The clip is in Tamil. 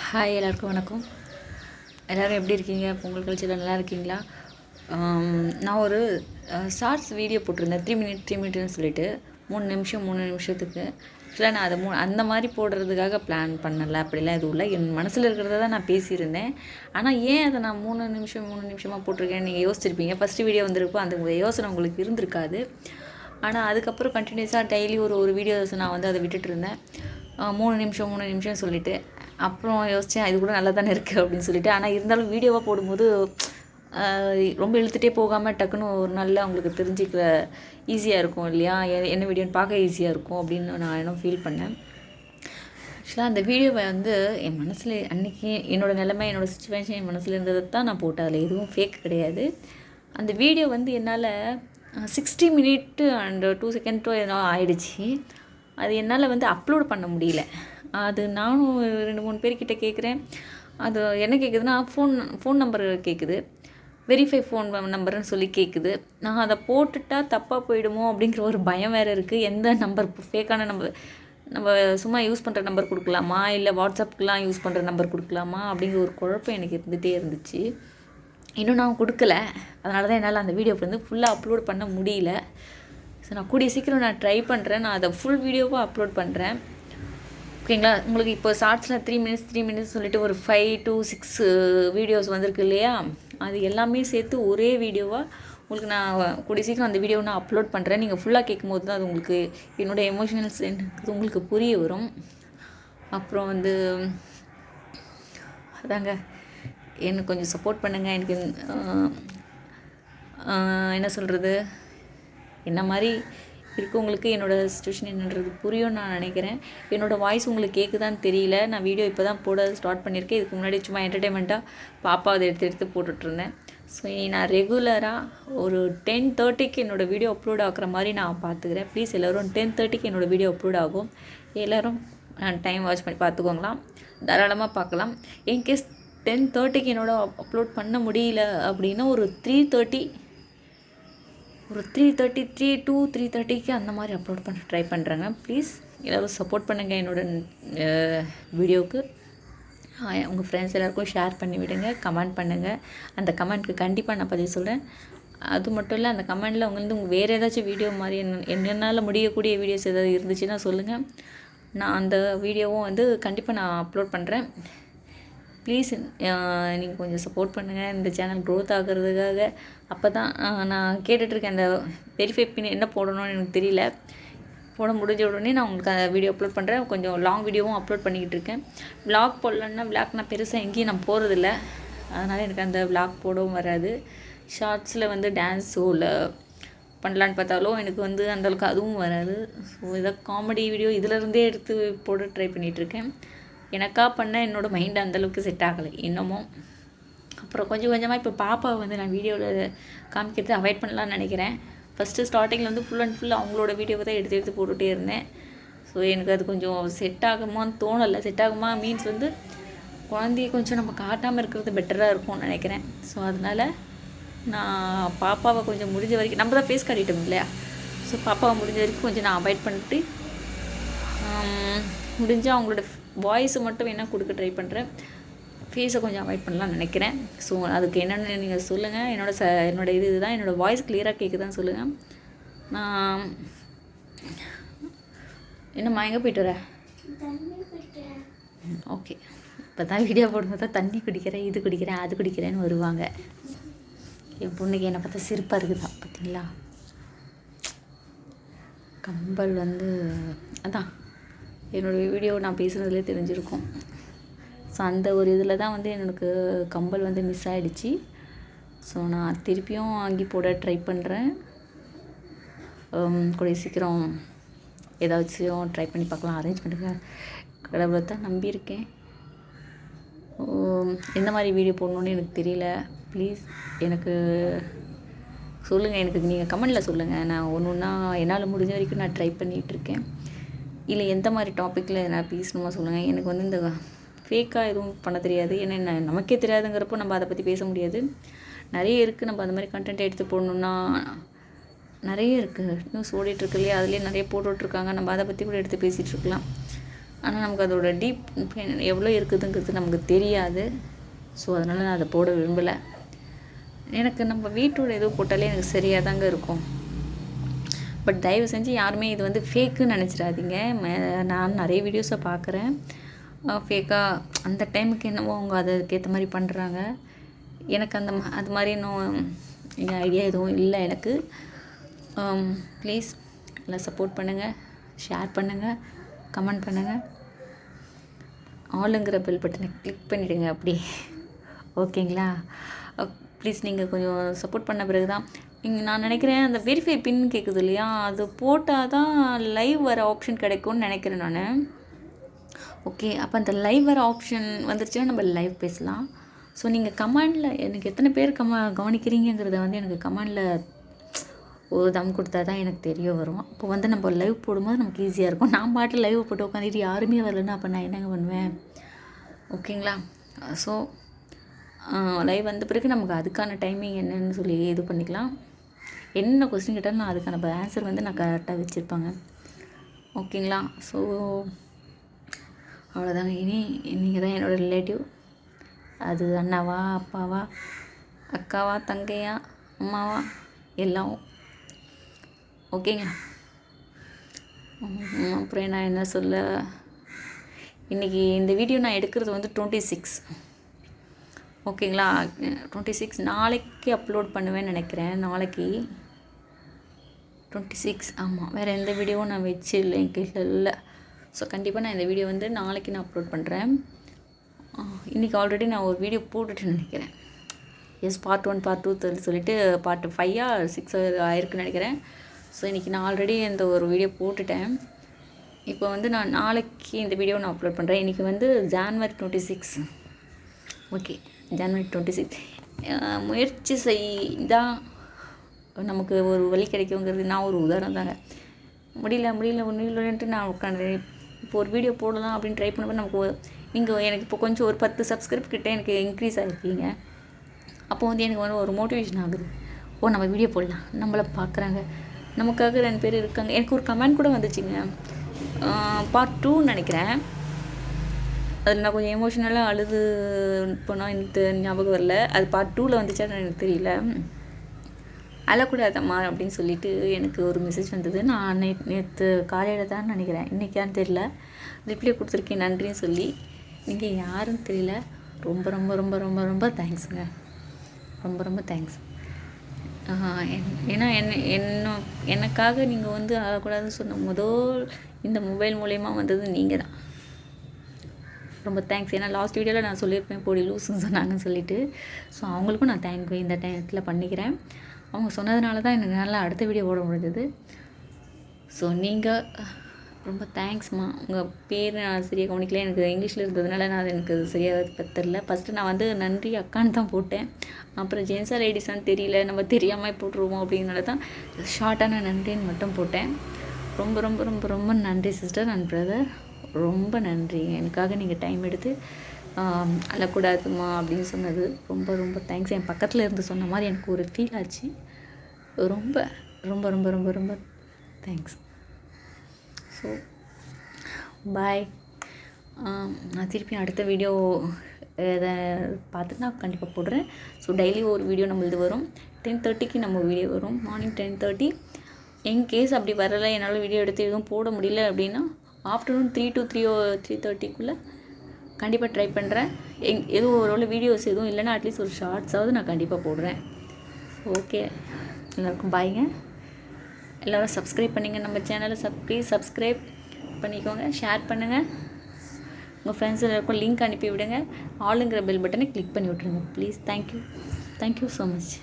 ஹாய், எல்லாருக்கும் வணக்கம். எல்லோரும் எப்படி இருக்கீங்க? பொங்கல் கழிச்சியில் நல்லா இருக்கீங்களா? நான் ஒரு ஷார்ட்ஸ் வீடியோ போட்டிருந்தேன். 3 மினிட்னு சொல்லிட்டு 3 நிமிஷத்துக்கு. ஆக்சுவலாக நான் அதை அந்த மாதிரி போடுறதுக்காக பிளான் பண்ணலை, அப்படிலாம் எதுவும் இல்லை. என் மனசில் இருக்கிறத தான் நான் பேசியிருந்தேன். ஆனால் ஏன் அதை நான் 3 நிமிஷமாக போட்டிருக்கேன்னு நீங்கள் யோசிச்சிருப்பீங்க. ஃபஸ்ட்டு வீடியோ வந்திருப்போம், அந்த யோசனை உங்களுக்கு இருந்திருக்காது. ஆனால் அதுக்கப்புறம் கண்டினியூஸாக டெய்லி ஒரு வீடியோஸ் நான் வந்து அதை விட்டுட்டு இருந்தேன். 3 நிமிஷம் சொல்லிவிட்டு அப்புறம் யோசித்தேன், இது கூட நல்லா தானே இருக்குது அப்படின்னு சொல்லிட்டு. ஆனால் இருந்தாலும் வீடியோவாக போடும்போது ரொம்ப இழுத்துகிட்டே போகாமல் டக்குன்னு ஒரு நல்ல உங்களுக்கு தெரிஞ்சிக்க ஈஸியாக இருக்கும் இல்லையா? என்ன வீடியோன்னு பார்க்க ஈஸியாக இருக்கும் அப்படின்னு நான் இன்னும் ஃபீல் பண்ணேன். ஆக்சுவலாக அந்த வீடியோவை வந்து என் மனசில் அன்றைக்கி என்னோடய நிலைமை, என்னோடய சுச்சுவேஷன் என் மனசில் இருந்ததை தான் நான் போட்டேன். அதில் எதுவும் ஃபேக் கிடையாது. அந்த வீடியோ வந்து என்னால் 60 மினிட் அண்ட் 2 செகண்டோ ஏதோ ஆயிடுச்சு. அது என்னால் வந்து அப்லோட் பண்ண முடியல. அது நானும் 2-3 பேர்கிட்ட கேட்குறேன். அது என்ன கேட்குதுன்னா, ஃபோன் நம்பர் கேட்குது. வெரிஃபை ஃபோன் நம்பர்னு சொல்லி கேட்குது. நான் அதை போட்டுட்டா தப்பாக போயிடுமோ அப்படிங்கிற ஒரு பயம் வேறு இருக்குது. எந்த நம்பர் ஃபேக்கான நம்பர், நம்ம சும்மா யூஸ் பண்ணுற நம்பர் கொடுக்கலாமா, இல்லை வாட்ஸ்அப்புக்கெலாம் யூஸ் பண்ணுற நம்பர் கொடுக்கலாமா அப்படிங்கிற ஒரு குழப்பம் எனக்கு இருந்துகிட்டே இருந்துச்சு. இன்னும் நான் கொடுக்கல. அதனால தான் என்னால் அந்த வீடியோ வந்து ஃபுல்லாக அப்லோட் பண்ண முடியல. ஸோ நான் கூடிய சீக்கிரம் நான் ட்ரை பண்ணுறேன். நான் அதை ஃபுல் வீடியோவாக அப்லோட் பண்ணுறேன். ஓகேங்களா? உங்களுக்கு இப்போ ஷார்ட்ஸில் 3 மினிட்ஸ் சொல்லிட்டு ஒரு 5 to 6 வீடியோஸ் வந்திருக்கு இல்லையா? அது எல்லாமே சேர்த்து ஒரே வீடியோவாக உங்களுக்கு நான் கூடிய சீக்கிரம் அந்த வீடியோவை நான் அப்லோட் பண்ணுறேன். நீங்கள் ஃபுல்லாக கேட்கும்போது தான் அது உங்களுக்கு என்னோடய எமோஷனல்ஸ் உங்களுக்கு புரிய வரும். அப்புறம் வந்து அதாங்க, எனக்கு கொஞ்சம் சப்போர்ட் பண்ணுங்கள். எனக்கு என்ன சொல்கிறது, என்ன மாதிரி இருக்கவங்களுக்கு என்னோடய சிச்சுவேஷன் என்னன்றது புரியும்னு நான் நினைக்கிறேன். என்னோடய வாய்ஸ் உங்களுக்கு கேட்குதான்னு தெரியல. நான் வீடியோ இப்போ தான் போட ஸ்டார்ட் பண்ணியிருக்கேன். இதுக்கு முன்னாடி சும்மா என்டர்டெயின்மெண்ட்டாக பாப்பா அதை எடுத்து போட்டுட்ருந்தேன். ஸோ நான் ரெகுலராக ஒரு 10:30க்கு என்னோடய வீடியோ அப்லோட் ஆகிற மாதிரி நான் பார்த்துக்கிறேன். ப்ளீஸ் எல்லோரும் 10:30க்கு என்னோடய வீடியோ அப்லோட் ஆகும். எல்லோரும் டைம் வாட்ச் பண்ணி பார்த்துக்கோங்களாம், தாராளமாக பார்க்கலாம். இன்கேஸ் 10:30க்கு என்னோட அப்லோட் பண்ண முடியல அப்படின்னா ஒரு 3:30 to 3:30க்கு அந்த மாதிரி அப்லோட் பண்ண ட்ரை பண்ணுறேங்க. ப்ளீஸ் எல்லோரும் சப்போர்ட் பண்ணுங்கள் என்னோட வீடியோவுக்கு. உங்கள் ஃப்ரெண்ட்ஸ் எல்லாேருக்கும் ஷேர் பண்ணி விடுங்க, கமெண்ட் பண்ணுங்கள். அந்த கமெண்ட்க்கு கண்டிப்பாக நான் பதில் சொல்கிறேன். அது மட்டும் இல்லை, அந்த கமெண்டில் உங்கள் வேறு ஏதாச்சும் வீடியோ மாதிரி என்னால் முடியக்கூடிய வீடியோஸ் ஏதாவது இருந்துச்சுன்னா சொல்லுங்கள். நான் அந்த வீடியோவும் வந்து கண்டிப்பாக நான் அப்லோட் பண்ணுறேன். ப்ளீஸ் நீங்கள் கொஞ்சம் சப்போர்ட் பண்ணுங்கள் இந்த சேனல் க்ரோத் ஆகிறதுக்காக. அப்போ தான் நான் கேட்டுட்ருக்கேன், அந்த வெரிஃபை பின் என்ன போடணும்னு எனக்கு தெரியல. போட முடிஞ்ச உடனே நான் உங்களுக்கு அந்த வீடியோ அப்லோட் பண்ணுறேன். கொஞ்சம் லாங் வீடியோவும் அப்லோட் பண்ணிக்கிட்டு இருக்கேன். விளாக் போடலன்னா, விளாக் நான் பெருசாக எங்கேயும் நான் போகிறதில்ல. அதனால் எனக்கு அந்த விளாக் போடவும் வராது. ஷார்ட்ஸில் வந்து டான்ஸ் ஷோவில் பண்ணலான்னு பார்த்தாலும் எனக்கு வந்து அந்தளவுக்கு அதுவும் வராது. ஸோ இதை காமெடி வீடியோ இதிலருந்தே எடுத்து போட ட்ரை பண்ணிகிட்ருக்கேன். எனக்காக பண்ண என்னோடய மைண்ட் அந்தளவுக்கு செட் ஆகலை இன்னமும். அப்புறம் கொஞ்சம் கொஞ்சமாக இப்போ பாப்பாவை வந்து நான் வீடியோவில் காமிக்கிறது அவாய்ட் பண்ணலான்னு நினைக்கிறேன். ஃபஸ்ட்டு ஸ்டார்டிங்கில் வந்து ஃபுல் அண்ட் ஃபுல் அவங்களோட வீடியோவை தான் எடுத்து போட்டுகிட்டே இருந்தேன். ஸோ எனக்கு அது கொஞ்சம் செட் ஆகுமான்னு தோணலை. செட் ஆகுமா மீன்ஸ் வந்து குழந்தைய கொஞ்சம் நம்ம காட்டாமல் இருக்கிறது பெட்டராக இருக்கும்னு நினைக்கிறேன். ஸோ அதனால் நான் பாப்பாவை கொஞ்சம் முடிஞ்ச வரைக்கும், நம்ம தான் ஃபேஸ் காட்டிட்டோம் இல்லையா? ஸோ பாப்பாவை முடிஞ்ச வரைக்கும் கொஞ்சம் நான் அவாய்ட் பண்ணிட்டு முடிஞ்சால் அவங்களோட வாய்ஸை மட்டும் வேணால் கொடுக்க ட்ரை பண்ணுறேன். ஃபேஸை கொஞ்சம் அவாய்ட் பண்ணலாம்னு நினைக்கிறேன். ஸோ அதுக்கு என்னென்னு நீங்கள் சொல்லுங்கள். என்னோட இதுதான், என்னோடய வாய்ஸ் கிளியராக கேட்குதான்னு சொல்லுங்கள். நான் என்னம்மா எங்கே போய்ட்டு வரேன்? ஓகே, இப்போ தான் வீடியோ போடும்போது தான் தண்ணி குடிக்கிறேன், இது குடிக்கிறேன், அது குடிக்கிறேன்னு வருவாங்க. என் பொண்ணுக்கு என்னை பார்த்தா சிரிப்பாக இருக்குதா பார்த்தீங்களா? கம்பல் வந்து அதான் என்னோடய வீடியோ நான் பேசுனதுலேயே தெரிஞ்சிருக்கும். ஸோ அந்த ஒரு இதில் தான் வந்து எனக்கு கம்பல் வந்து மிஸ் ஆகிடுச்சு. ஸோ நான் திருப்பியும் வாங்கி போட ட்ரை பண்ணுறேன். கூடிய சீக்கிரம் ஏதாச்சும் ட்ரை பண்ணி பார்க்கலாம். அரேஞ்ச் பண்ணுங்கள். கடவுளை தான் நம்பியிருக்கேன். எந்த மாதிரி வீடியோ போடணுன்னு எனக்கு தெரியல. ப்ளீஸ் எனக்கு சொல்லுங்கள். எனக்கு நீங்கள் கமெண்டில் சொல்லுங்கள். நான் ஒன்று ஒன்றா என்னால் முடிஞ்ச வரைக்கும் நான் ட்ரை பண்ணிகிட்ருக்கேன். இல்லை எந்த மாதிரி டாப்பிக்கில் நான் பேசணுமா சொல்லுங்கள். எனக்கு வந்து இந்த ஃபேக்காக எதுவும் பண்ண தெரியாது. ஏன்னா நமக்கே தெரியாதுங்கிறப்போ நம்ம அதை பற்றி பேச முடியாது. நிறைய இருக்குது. நம்ம அந்த மாதிரி கண்டென்ட் எடுத்து போடணுன்னா நிறைய இருக்குது. நியூஸ் ஓடிட்டுருக்கு இல்லையா? அதுலேயே நிறைய போட்டுட்ருக்காங்க. நம்ம அதை பற்றி கூட எடுத்து பேசிகிட்ருக்கலாம். ஆனால் நமக்கு அதோட டீப் எவ்வளோ இருக்குதுங்கிறது நமக்கு தெரியாது. ஸோ அதனால் நான் அதை போட விரும்பலை. எனக்கு நம்ம வீட்டோட ஏதோ போட்டாலே எனக்கு சரியாக தாங்க இருக்கும். பட் தயவு செஞ்சு யாருமே இது வந்து ஃபேக்குன்னு நினச்சிடாதீங்க. நான் நிறைய வீடியோஸை பார்க்குறேன். ஃபேக்காக அந்த டைமுக்கு என்னவோ அவங்க அதுக்கேற்ற மாதிரி பண்ணுறாங்க. எனக்கு அது மாதிரி இன்னும் ஐடியா எதுவும் இல்லை எனக்கு. ப்ளீஸ் எல்லாம் சப்போர்ட் பண்ணுங்கள், ஷேர் பண்ணுங்கள், கமெண்ட் பண்ணுங்கள். ஆளுங்கிற பெல் பட்டனை கிளிக் பண்ணிவிடுங்க அப்படி. ஓகேங்களா? ப்ளீஸ் நீங்கள் கொஞ்சம் சப்போர்ட் பண்ண பிறகு தான் நான் நினைக்கிறேன் அந்த வெரிஃபை பின் கேட்குது இல்லையா, அது போட்டால் தான் லைவ் வர ஆப்ஷன் கிடைக்கும்னு நினைக்கிறேன் நான். ஓகே, அப்போ அந்த லைவ் வர ஆப்ஷன் வந்துருச்சுன்னா நம்ம லைவ் பேசலாம். ஸோ நீங்கள் கமெண்டில் எனக்கு எத்தனை பேர் கவனிக்கிறீங்கிறத வந்து எனக்கு கமெண்டில் ஒரு தம் கொடுத்தா தான் எனக்கு தெரிய வரும். அப்போ வந்து நம்ம லைவ் போடும்போது நமக்கு ஈஸியாக இருக்கும். நான் பாட்டு லைவ் போட்டு உட்காந்துட்டு யாருமே வரலன்னா அப்போ நான் என்னங்க பண்ணுவேன்? ஓகேங்களா? ஸோ லைவ் வந்த பிறகு நமக்கு அதுக்கான டைமிங் என்னன்னு சொல்லி இது பண்ணிக்கலாம். என்ன கொஸ்டின் கேட்டாலும் நான் அதுக்கான ஆன்சர் வந்து நான் கரெக்டாக வச்சுருப்பாங்க. ஓகேங்களா? ஸோ அவ்வளோதாங்க. நீங்கள் தான் என்னோடய ரிலேட்டிவ். அது அண்ணாவா, அப்பாவா, அக்காவா, தங்கையா, அம்மாவா, எல்லாம் ஓகேங்களா? அப்புறம் நான் என்ன சொல்ல, இன்றைக்கி இந்த வீடியோ நான் எடுக்கிறது வந்து 26. ஓகேங்களா? 26 நாளைக்கு அப்லோட் பண்ணுவேன்னு நினைக்கிறேன். நாளைக்கு 26. ஆமாம், வேறு எந்த வீடியோவும் நான் வச்சிடல என் கையில் இல்லை. ஸோ கண்டிப்பாக நான் இந்த வீடியோ வந்து நாளைக்கு நான் அப்லோட் பண்ணுறேன். இன்றைக்கி ஆல்ரெடி நான் ஒரு வீடியோ போட்டுட்டேன்னு நினைக்கிறேன். எஸ், பார்ட் 1 பார்ட் 2 சொல்லிட்டு பார்ட் 5 or 6 ஆயிருக்குன்னு நினைக்கிறேன். ஸோ இன்றைக்கி நான் ஆல்ரெடி இந்த ஒரு வீடியோ போட்டுட்டேன். இப்போ வந்து நான் நாளைக்கு இந்த வீடியோ நான் அப்லோட் பண்ணுறேன். இன்றைக்கி வந்து January 26. Okay, January 26. முயற்சி செய்தால் நமக்கு ஒரு வழி கிடைக்குங்கிறது நான் ஒரு உதாரணம் தாங்க. முடியலன்ட்டு நான் உட்காந்து இப்போ ஒரு வீடியோ போடலாம் அப்படின்னு ட்ரை பண்ணும்போது நமக்கு நீங்கள் எனக்கு இப்போ கொஞ்சம் ஒரு 10 சப்ஸ்கிரைப் கிட்டே எனக்கு இன்க்ரீஸ் ஆகிருக்கீங்க. அப்போ வந்து எனக்கு வந்து ஒரு மோட்டிவேஷன் ஆகுது. ஓ, நம்ம வீடியோ போடலாம், நம்மளை பார்க்குறாங்க, நமக்காக 2 பேர் இருக்காங்க. எனக்கு ஒரு கமெண்ட் கூட வந்துச்சுங்க, பார்ட் 2 நினைக்கிறேன். அதில் நான் கொஞ்சம் எமோஷ்னலாக அழுது போனால் எனக்கு ஞாபகம் வரல. அது பார்ட் 2 வந்துச்சான்னு எனக்கு தெரியல. அழக்கூடாதம்மா அப்படின்னு சொல்லிட்டு எனக்கு ஒரு மெசேஜ் வந்தது. நான் நேற்று காலையில் தான் நினைக்கிறேன், இன்றைக்கான்னு தெரியல, ரிப்ளை கொடுத்துருக்கேன் நன்றின்னு சொல்லி. நீங்கள் யாருன்னு தெரியல. ரொம்ப ரொம்ப ரொம்ப ரொம்ப ரொம்ப தேங்க்ஸுங்க. ரொம்ப ரொம்ப தேங்க்ஸ். ஏன்னா எனக்காக நீங்கள் வந்து அழக்கூடாதுன்னு சொன்ன முதல் இந்த மொபைல் மூலயமா வந்தது நீங்கள் தான். ரொம்ப தேங்க்ஸ். ஏன்னா லாஸ்ட் வீடியோவில் நான் சொல்லியிருப்பேன் போடி லூஸுன்னு சொன்னாங்கன்னு சொல்லிட்டு. ஸோ அவங்களுக்கும் நான் தேங்க்யூ இந்த டைத்தில் பண்ணிக்கிறேன். அவங்க சொன்னதுனால தான் எனக்கு நல்லா அடுத்த வீடியோ போட முடிஞ்சது. ஸோ நீங்கள் ரொம்ப தேங்க்ஸ்மா. உங்கள் பேர் நான் சரியாக கவனிக்கல, எனக்கு இங்கிலீஷில் இருந்ததுனால நான் எனக்கு சரியாக தெரில. ஃபஸ்ட்டு நான் வந்து நன்றி அக்கான்னு தான் போட்டேன். அப்புறம் ஜென்ஸா லேடிஸான்னு தெரியல, நம்ம தெரியாமல் போட்டுருவோம் அப்படின்னால தான் ஷார்ட்டான நன்றின்னு மட்டும் போட்டேன். ரொம்ப ரொம்ப ரொம்ப ரொம்ப நன்றி சிஸ்டர் அண்ட் பிரதர். ரொம்ப நன்றி. எனக்காக நீங்கள் டைம் எடுத்து அழக்கூடாதுமா அப்படின்னு சொன்னது ரொம்ப ரொம்ப தேங்க்ஸ். என் பக்கத்தில் இருந்து சொன்ன மாதிரி எனக்கு ஒரு ஃபீல் ஆச்சு. ரொம்ப ரொம்ப ரொம்ப ரொம்ப ரொம்ப தேங்க்ஸ். So bye. நான் திருப்பி அடுத்த வீடியோ இதை பார்த்துட்டு நான் கண்டிப்பாக போடுறேன். ஸோ டெய்லி ஒரு வீடியோ நம்மளது வரும். 10:30க்கு நம்ம வீடியோ வரும். மார்னிங் 10:30. இன்கேஸ் அப்படி வரலை, என்னால் வீடியோ எடுத்து எதுவும் போட முடியல அப்படின்னா ஆஃப்டர்நூன் 3 to 3:30க்குள்ளே கண்டிப்பாக ட்ரை பண்ணுறேன். எதுவும் ஒரு வீடியோஸ் எதுவும் இல்லைன்னா அட்லீஸ்ட் ஒரு ஷார்ட்ஸாவது நான் கண்டிப்பாக போடுறேன். ஓகே, எல்லாருக்கும் பாய்ங்க. எல்லோரும் சப்ஸ்கிரைப் பண்ணிங்க நம்ம சேனலை. ப்ளீஸ் சப்ஸ்கிரைப் பண்ணிக்கோங்க, ஷேர் பண்ணுங்கள், உங்கள் ஃப்ரெண்ட்ஸ் எல்லாருக்கும் லிங்க் அனுப்பி விடுங்க. ஆளுங்கிற பெல் பட்டனை கிளிக் பண்ணி விட்ருங்க ப்ளீஸ். Thank you so much.